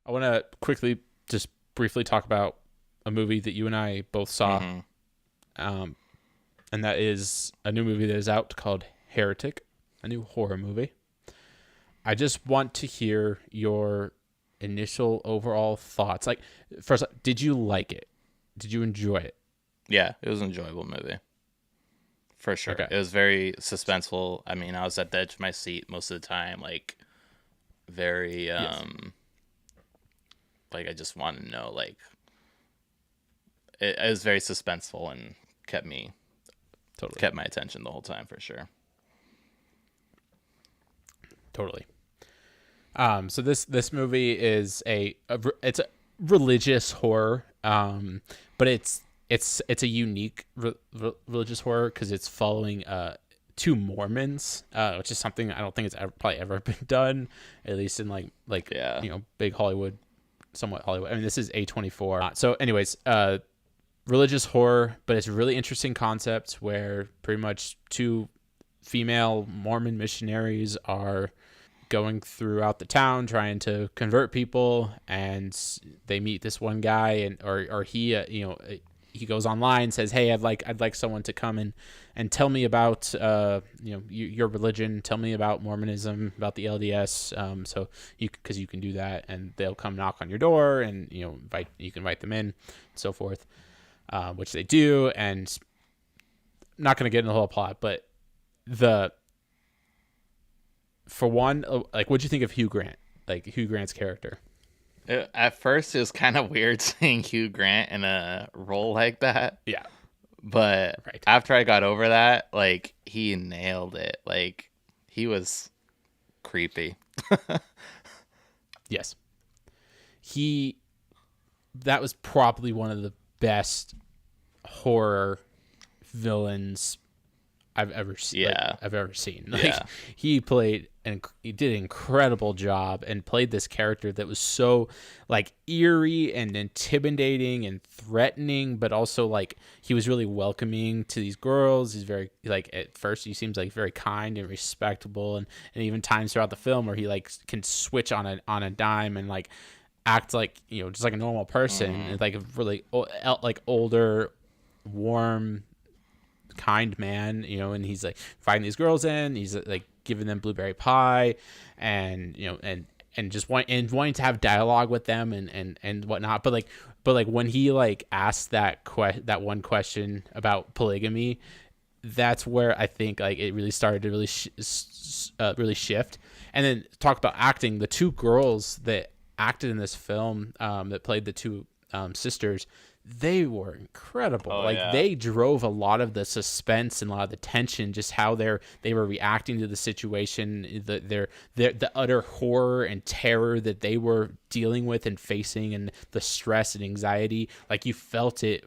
I want to quickly just briefly talk about a movie that you and I both saw, um, and that is a new movie that is out called Heretic, a new horror movie. I just want to hear your initial overall thoughts. Like, first, did you like it? Did you enjoy it? Yeah, it was an enjoyable movie for sure. Okay. It was very suspenseful. I mean, I was at the edge of my seat most of the time, like very Yes. like I just wanted to know it was very suspenseful and Totally. kept my attention the whole time for sure. Totally. So this movie is it's a religious horror. But it's a unique religious horror because it's following two Mormons, which is something I don't think it's probably ever been done, at least in like Yeah. big Hollywood, somewhat Hollywood. I mean, this is A24. So, anyways, religious horror, but it's a really interesting concept where pretty much two female Mormon missionaries are going throughout the town trying to convert people, and they meet this one guy, and or he he goes online, says, hey, I'd like someone to come and tell me about your religion, tell me about Mormonism, about the LDS, so because you can do that, and they'll come knock on your door, and you can invite them in, and so forth, which they do. And I'm not going to get into the whole plot, but the for one, like, what'd you think of Hugh Grant? Like Hugh Grant's character? At first, it was kind of weird seeing Hugh Grant in a role like that, Yeah, but right. after I got over that, like he nailed it. Like he was creepy. Yes, he. That was probably one of the best horror villains Yeah, I've ever seen. Like, yeah, he played and he did an incredible job and played this character that was so like eerie and intimidating and threatening, but also like he was really welcoming to these girls. He's very, like, at first he seems like very kind and respectable, and even times throughout the film where he like can switch on a dime and like act like just like a normal person, hmm and like a really like older, warm, kind man, and he's like inviting these girls in. He's like giving them blueberry pie, and and just wanting to have dialogue with them, and whatnot. But like when he like asked that one question about polygamy, that's where I think like it really started to really shift. And then talk about acting. The two girls that acted in this film, that played the two sisters, they were incredible. Oh Like, yeah, they drove a lot of the suspense and a lot of the tension, just how they were reacting to the situation, the utter horror and terror that they were dealing with and facing, and the stress and anxiety. Like, you felt it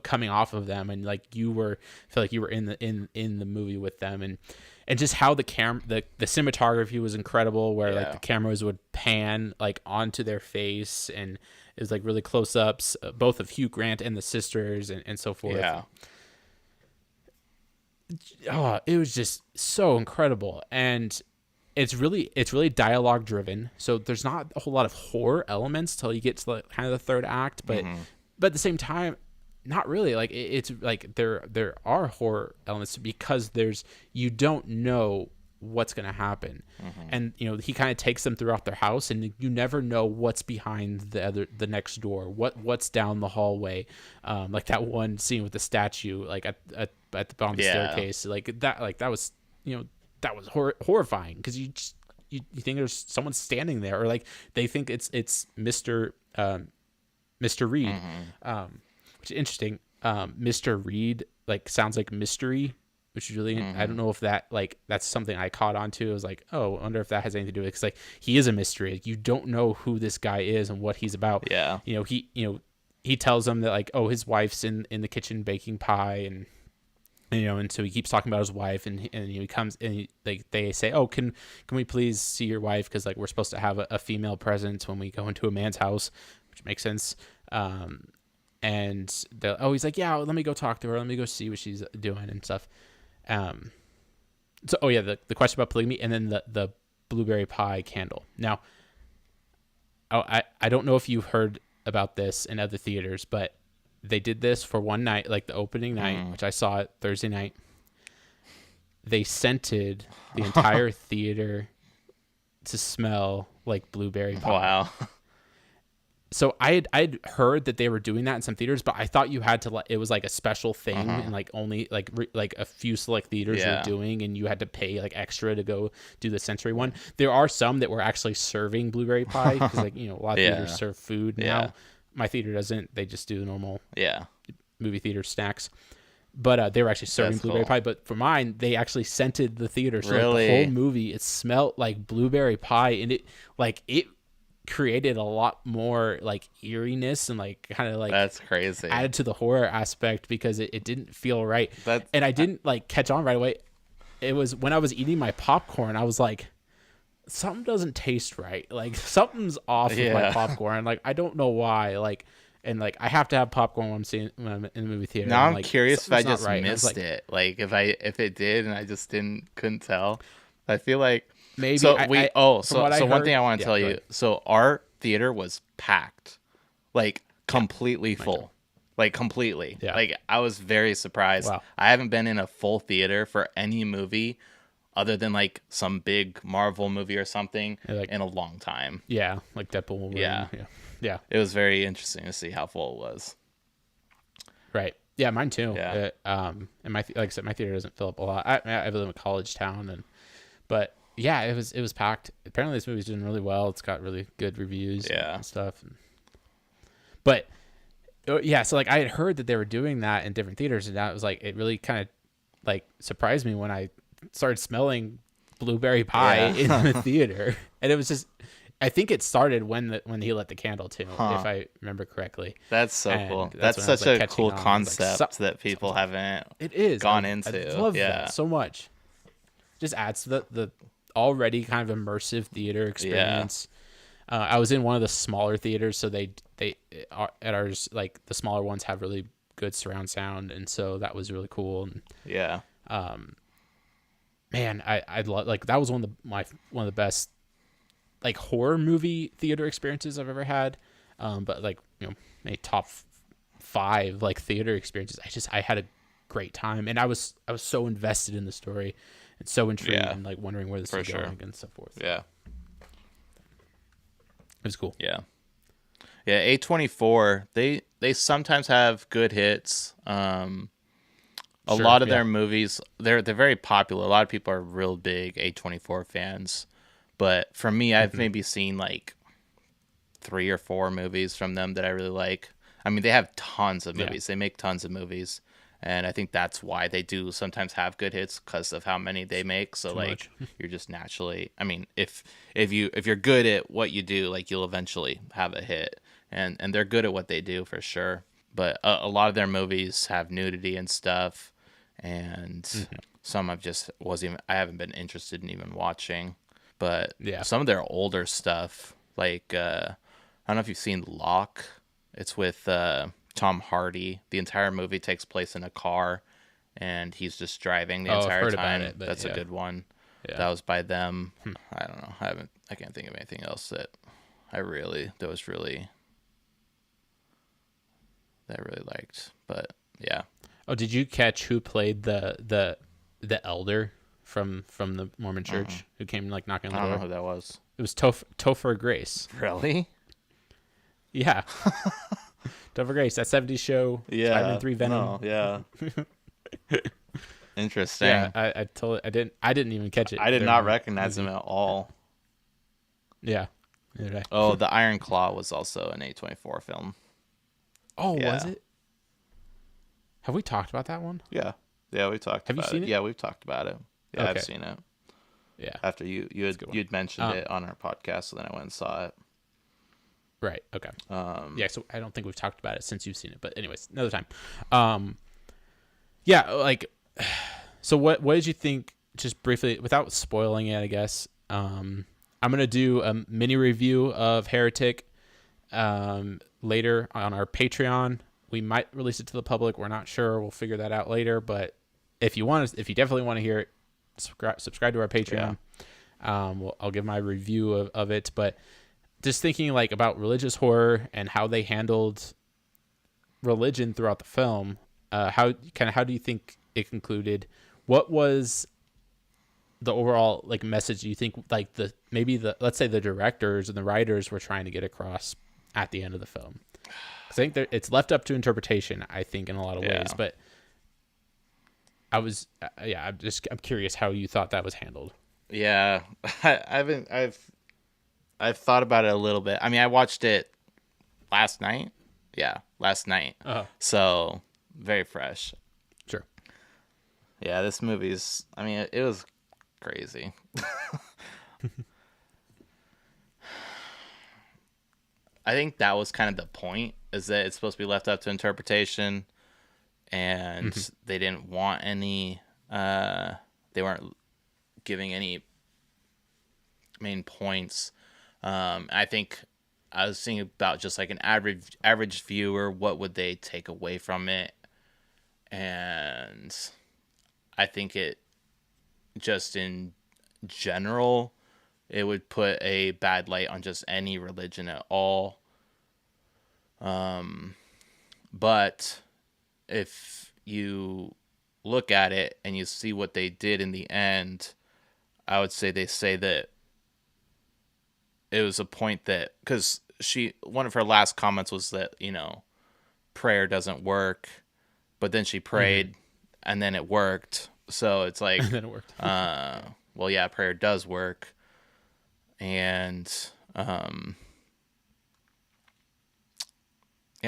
coming off of them, and like felt like you were in the movie with them, and just how the cinematography was incredible, where like the yeah, cameras would pan like onto their face, and it was like really close ups, both of Hugh Grant and the sisters, and so forth. yeah. Oh, it was just so incredible. And it's really dialogue driven, so there's not a whole lot of horror elements till you get to like kind of the third act, hmm but at the same time, not really. Like, it's like there are horror elements because you don't know what's going to happen, hmm and he kind of takes them throughout their house, and you never know what's behind the next door, what's down the hallway, like that one scene with the statue, like at the bottom of the Yeah, staircase, like that was that was horrifying, because you think there's someone standing there, or like they think it's Mr. Reed, hmm which is interesting. Mr. Reed like sounds like mystery, which is really, I don't hmm know if that's something I caught on to. I was like, oh, I wonder if that has anything to do with it, because like he is a mystery. Like, you don't know who this guy is and what he's about. yeah, He tells them that, like, oh, his wife's in the kitchen baking pie, and so he keeps talking about his wife, and he comes, and like they say, oh, can we please see your wife, because like we're supposed to have a female presence when we go into a man's house, which makes sense. And he's like, yeah, let me go talk to her, let me go see what she's doing and stuff. um so, oh yeah, the question about polygamy, and then the blueberry pie candle. Now, I I don't know if you've heard about this in other theaters, but they did this for one night, like the opening night, which I saw it Thursday night. They scented the entire theater to smell like blueberry pie. Wow. So I'd heard that they were doing that in some theaters, but I thought you had to, it was like a special thing and like only like a few select theaters were doing, and you had to pay like extra to go do the sensory one. There are some that were actually serving blueberry pie because like, you know, a lot of theaters serve food now. My theater doesn't. They just do the normal movie theater snacks. But they were actually serving blueberry pie. But for mine, they actually scented the theater. So like, the whole movie, it smelled like blueberry pie, and it created a lot more like eeriness and like kind of like that's crazy, added to the horror aspect because it didn't feel right. And I didn't like catch on right away. It was when I was eating my popcorn, I was like, something doesn't taste right. Like something's off with my popcorn. Like I don't know why. Like, and like I have to have popcorn when I'm in the movie theater. Now I'm like, curious if I just right. missed it. Like if it did and I just couldn't tell. I feel like maybe. So one thing I want to tell you. So our theater was packed, like completely full, like completely. Yeah. Like I was very surprised. Wow. I haven't been in a full theater for any movie other than like some big Marvel movie or something in a long time. Yeah, like Deadpool. Yeah. It was very interesting to see how full it was. Right. Yeah, mine too. Yeah. And like I said, my theater doesn't fill up a lot. I live in a college town, but yeah, it was packed. Apparently, this movie's doing really well. It's got really good reviews and stuff. But yeah, so like I had heard that they were doing that in different theaters, and that was like it really kind of like surprised me when I started smelling blueberry pie in the theater, and it was just. I think it started when he lit the candle too, if I remember correctly. That's so cool. That's such a cool concept that people haven't gone into. I love that so much. Just adds to the already kind of immersive theater experience. I was in one of the smaller theaters, so they are, at ours, like the smaller ones have really good surround sound, and so that was really cool. And, man, I love, like that was one of the best like horror movie theater experiences I've ever had. But like, you know, maybe top 5 like theater experiences. I had a great time, and I was so invested in the story and so intrigued and like wondering where this is going and so forth. Yeah. It was cool. Yeah. Yeah. A24, they sometimes have good hits. A lot of their movies, they're very popular. A lot of people are real big A24 fans. But for me, I've maybe seen like 3 or 4 movies from them that I really like. I mean, they have tons of movies. They make tons of movies. And I think that's why they do sometimes have good hits, because of how many they make. So like you're just naturally, I mean, if you're good at what you do, like you'll eventually have a hit. And they're good at what they do for sure. But a lot of their movies have nudity and stuff. And some I haven't been interested in even watching. But some of their older stuff, like I don't know if you've seen Locke. It's with Tom Hardy. The entire movie takes place in a car, and he's just driving the entire time. That's a good one. Yeah. That was by them. I don't know. I can't think of anything else that I really liked. But yeah. Oh, did you catch who played the elder from the Mormon church who came like knocking on the door? I don't know who that was. It was Topher Grace. Really? Yeah. Topher Grace, that 70s show. Yeah. Spider-Man 3 Venom. Oh, yeah. Interesting. Yeah, I didn't even catch it. I did not recognize him at all. Yeah. Oh, the Iron Claw was also an A24 film. Oh, was it? Have we talked about that one? Yeah. Yeah, we talked about it. Have you seen it? Yeah, we've talked about it. Yeah, okay. I've seen it. Yeah. After you'd mentioned it on our podcast, so then I went and saw it. Right. Okay. Yeah. So I don't think we've talked about it since you've seen it, but anyways, another time. Yeah. Like, so what did you think? Just briefly, without spoiling it, I guess. I'm gonna do a mini review of Heretic later on our Patreon. We might release it to the public. We're not sure. We'll figure that out later. But if you definitely want to hear it, subscribe to our Patreon. Yeah. I'll give my review of it. But just thinking like about religious horror and how they handled religion throughout the film. How do you think it concluded? What was the overall like message you think like let's say the directors and the writers were trying to get across at the end of the film? I think it's left up to interpretation, I think, in a lot of ways, but I'm curious how you thought that was handled. Yeah, I've thought about it a little bit. I mean, I watched it last night. Yeah, last night. So very fresh. Sure. Yeah, this movie's. I mean, it was crazy. I think that was kind of the point, is that it's supposed to be left up to interpretation, and they didn't want any. They weren't giving any main points. I think I was thinking about just like an average viewer, what would they take away from it? And I think it just in general, it would put a bad light on just any religion at all. But if you look at it and you see what they did in the end, I would say they say that it was a point that, because one of her last comments was that, prayer doesn't work, but then she prayed and then it worked. So it's like, and then it worked. Well, yeah, prayer does work. And, yeah,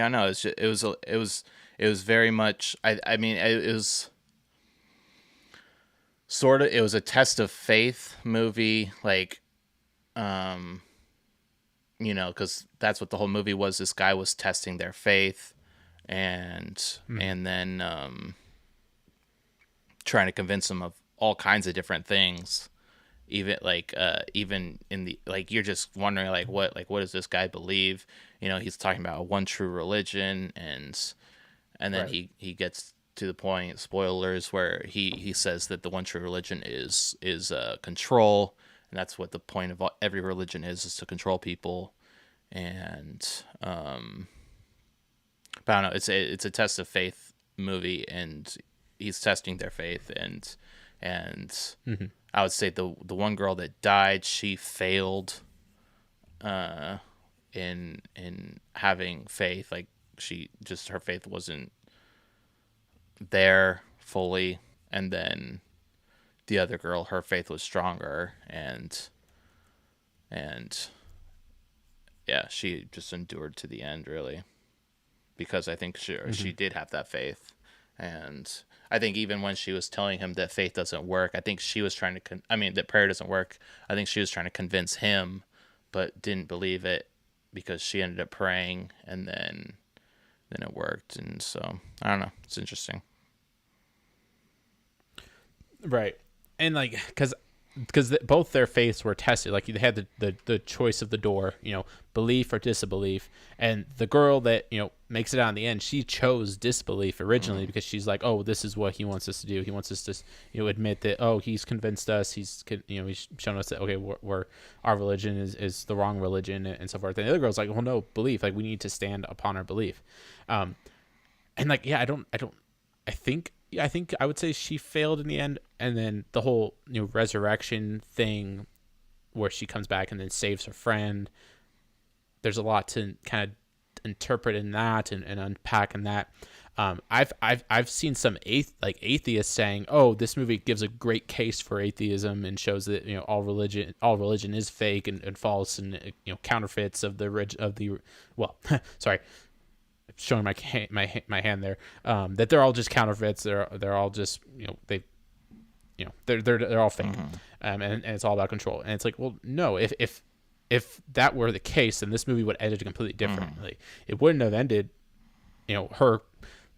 no, it was very much, I mean, it was sort of, it was a test of faith movie, like, because that's what the whole movie was. This guy was testing their faith, and then trying to convince them of all kinds of different things. Even in the, like, you're just wondering what does this guy believe? He's talking about one true religion, and then he gets to the point, spoilers, where he says that the one true religion is control. And that's what the point of every religion is to control people. And, but I don't know, it's a test of faith movie, and he's testing their faith. And I would say the one girl that died, she failed, in having faith. Like, her faith wasn't there fully. And then the other girl, her faith was stronger, and yeah, she just endured to the end, really, because I think she did have that faith. And I think even when she was telling him that faith doesn't work, I think she was trying to that prayer doesn't work, I think she was trying to convince him, but didn't believe it, because she ended up praying, and then it worked. And so I don't know, it's interesting. Right. And like, because both their faiths were tested. Like, they had the choice of the door, belief or disbelief. And the girl that makes it out in the end, she chose disbelief originally, because she's like, oh, this is what he wants us to do. He wants us to admit that, oh, he's convinced us. He's shown us that, okay, we're our religion is the wrong religion, and so forth. And the other girl's like, well, no, belief. Like, we need to stand upon our belief. And like, yeah, I think I would say she failed in the end. And then the whole resurrection thing, where she comes back and then saves her friend, there's a lot to kind of interpret in that and unpack in that. I've seen some atheists saying, oh, this movie gives a great case for atheism and shows that all religion is fake and false, and counterfeits of the well sorry, showing my hand there, that they're all just counterfeits. They're all just they're all fake, and it's all about control. And it's like, well, no, if that were the case, then this movie would end completely differently. It wouldn't have ended her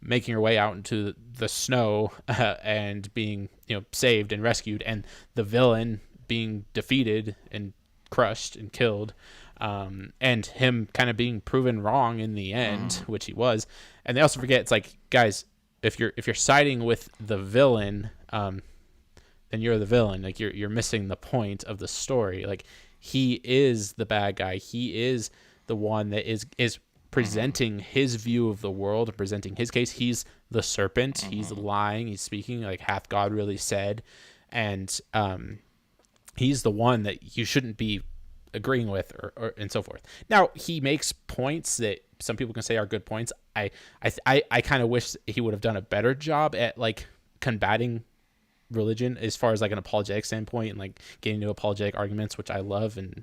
making her way out into the snow and being saved and rescued, and the villain being defeated and crushed and killed, and him kind of being proven wrong in the end, which he was. And they also forget, it's like, guys, if you're siding with the villain, then you're the villain. Like, you're missing the point of the story. Like, he is the bad guy. He is the one that is presenting his view of the world and presenting his case. He's the serpent. He's lying. He's speaking like, hath God really said? And he's the one that you shouldn't be agreeing with, or and so forth. Now, he makes points that some people can say are good points. I kind of wish he would have done a better job at like combating religion as far as like an apologetic standpoint, and like getting into apologetic arguments, which I love and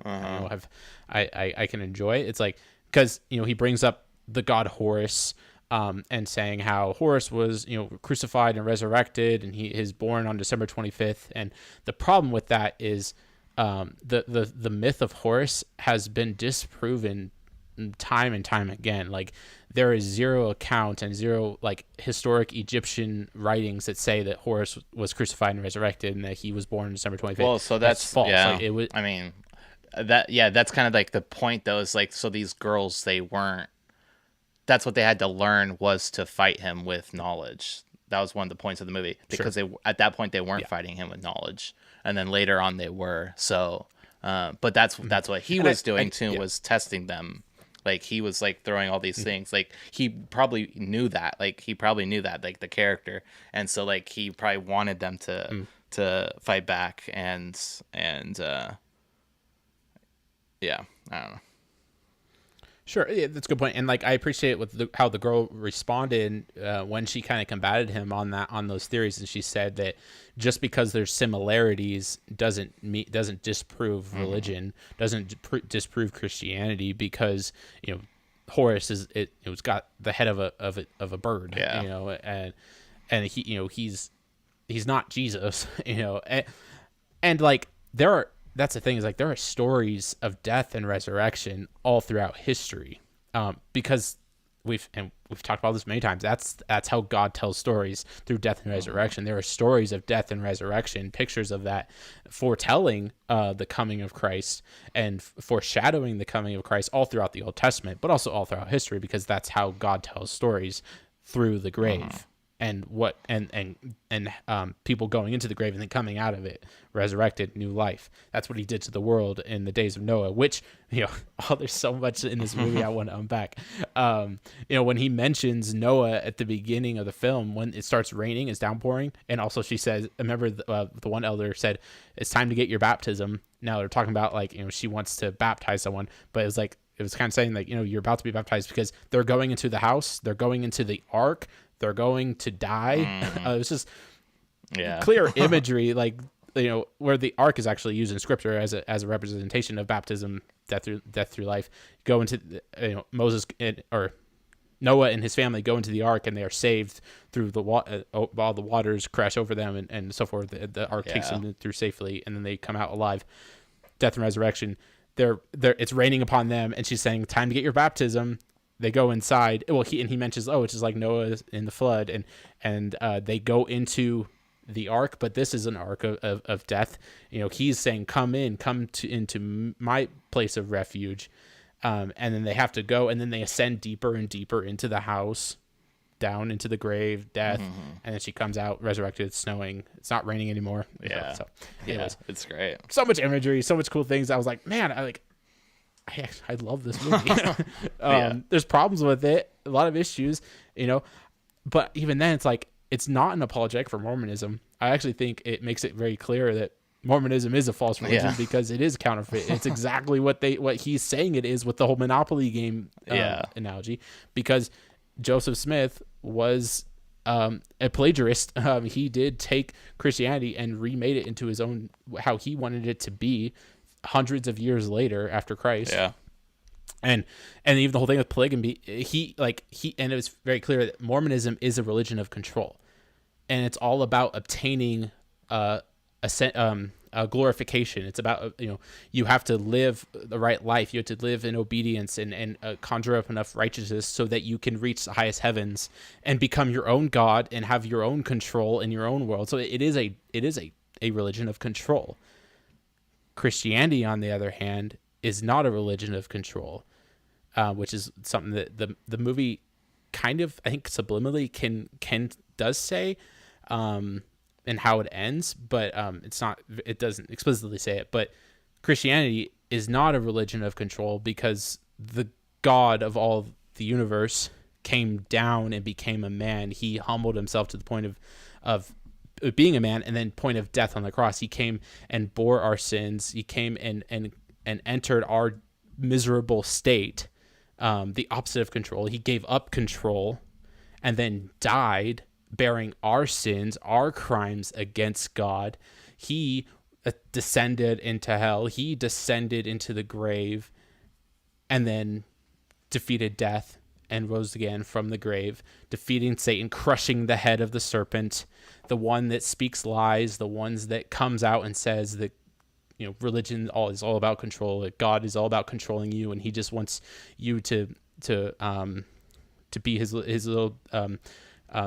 I can enjoy. It's like, because he brings up the god Horus, and saying how Horus was crucified and resurrected, and he is born on December 25th. And the problem with that is the myth of Horus has been disproven time and time again. Like, there is zero account and zero like historic Egyptian writings that say that Horus was crucified and resurrected and that he was born on December 25th. Well, so that's false. Yeah. Like, it was, I mean, that's kind of like the point though, is like, so these girls, that's what they had to learn, was to fight him with knowledge. That was one of the points of the movie, because at that point they weren't fighting him with knowledge, and then later on they were. So, but that's what he was doing too, was testing them. Like, he was like throwing all these things. Like, he probably knew that. Like, like the character, and so like he probably wanted them to fight back, and yeah, I don't know. Sure, yeah, that's a good point. And like, I appreciate how the girl responded when she kind of combated him on those theories, and she said that just because there's similarities doesn't disprove religion, doesn't disprove Christianity, because Horus it was got the head of a bird, and he's not Jesus, and like that's the thing, is like, there are stories of death and resurrection all throughout history, because we've talked about this many times. That's how God tells stories, through death and resurrection. There are stories of death and resurrection, pictures of that, foretelling the coming of Christ and foreshadowing the coming of Christ all throughout the Old Testament, but also all throughout history, because that's how God tells stories, through the grave. And people going into the grave and then coming out of it resurrected, new life. That's what he did to the world in the days of Noah, which, there's so much in this movie I want to unpack. When he mentions Noah at the beginning of the film, when it starts raining, it's downpouring. And also she says, I remember the one elder said, it's time to get your baptism. Now they're talking about like, she wants to baptize someone, but it was kind of saying like, you're about to be baptized, because they're going into the house, they're going into the ark, they're going to die. It was just clear imagery, like, where the ark is actually used in scripture as a representation of baptism, death through life. Go into Moses or Noah and his family go into the ark, and they are saved through the while the waters crash over them and so forth. The ark takes them through safely, and then they come out alive. Death and resurrection. It's raining upon them, and she's saying, "Time to get your baptism." They go inside. Well, he mentions, it's just like Noah in the flood, and they go into the ark, but this is an ark of death. He's saying, come into my place of refuge, and then they have to go, and then they ascend deeper and deeper into the house, down into the grave, death, and then she comes out resurrected. It's snowing. It's not raining anymore. So anyways, it's great. So much imagery, so much cool things. I was like, man, I love this movie. There's problems with it, a lot of issues, but even then, it's like, it's not an apologetic for Mormonism. I actually think it makes it very clear that Mormonism is a false religion, because it is counterfeit. It's exactly what he's saying it is, with the whole Monopoly game analogy, because Joseph Smith was a plagiarist. He did take Christianity and remade it into his own, how he wanted it to be, hundreds of years later after Christ. And even the whole thing with polygamy, and it was very clear that Mormonism is a religion of control, and it's all about obtaining a glorification. It's about you have to live the right life. You have to live in obedience and conjure up enough righteousness so that you can reach the highest heavens and become your own God and have your own control in your own world. So it is a religion of control. Christianity, on the other hand, is not a religion of control, which is something that the movie kind of, I think, subliminally does say, and how it ends, but it doesn't explicitly say it. But Christianity is not a religion of control, because the God of all the universe came down and became a man. He humbled himself to the point of being a man, and then point of death on the cross. He came and bore our sins. He came and entered our miserable state, the opposite of control. He gave up control and then died, bearing our sins, our crimes against God. He descended into hell. He descended into the grave, and then defeated death and rose again from the grave, defeating Satan, crushing the head of the serpent, the one that speaks lies, the ones that comes out and says that, you know, religion is all about control, that God is all about controlling you, and he just wants you to be his little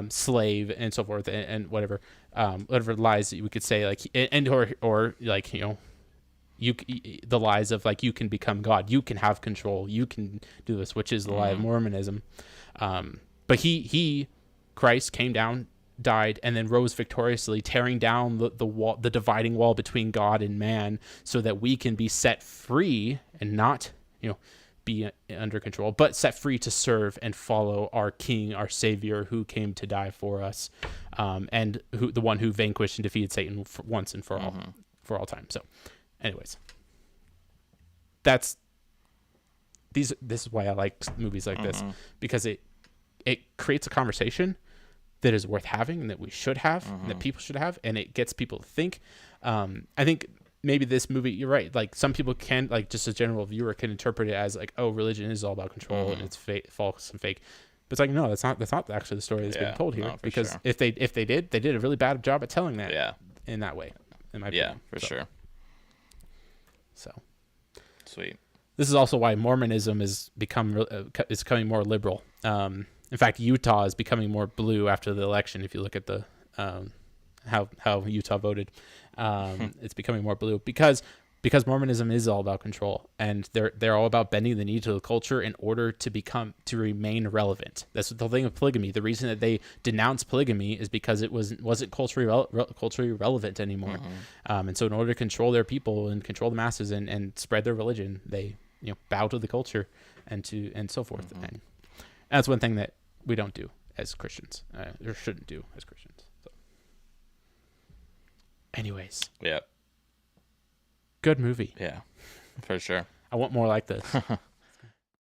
slave and so forth, and whatever lies that we could say, like, and or like, you know, the lies of, like, you can become God, you can have control, you can do this, which is the lie of Mormonism. But Christ came down, died, and then rose victoriously, tearing down the wall, the dividing wall between God and man, so that we can be set free and not, you know, be under control, but set free to serve and follow our King, our Savior, who came to die for us, and the one who vanquished and defeated Satan once and for all time. So, anyways, this is why I like movies like this, because it creates a conversation that is worth having, and that we should have, and that people should have, and it gets people to think. I think maybe this movie, you're right, like, some people can, like, just a general viewer can interpret it as, like, oh, religion is all about control and it's false and fake. But it's like, no, that's not actually the story that's being told here. No, because sure. if they did, they did a really bad job at telling that in that way, in my opinion. For sure. So sweet. This is also why Mormonism is becoming more liberal. In fact, Utah is becoming more blue after the election. If you look at the how Utah voted, it's becoming more blue because Mormonism is all about control, and they're all about bending the knee to the culture in order to remain relevant. That's the thing of polygamy. The reason that they denounced polygamy is because it wasn't culturally relevant anymore. And so in order to control their people and control the masses and spread their religion, they, you know, bow to the culture and so forth. And that's one thing that we don't do as Christians, or shouldn't do as Christians. So, anyways, good movie. Yeah, for sure. I want more like this.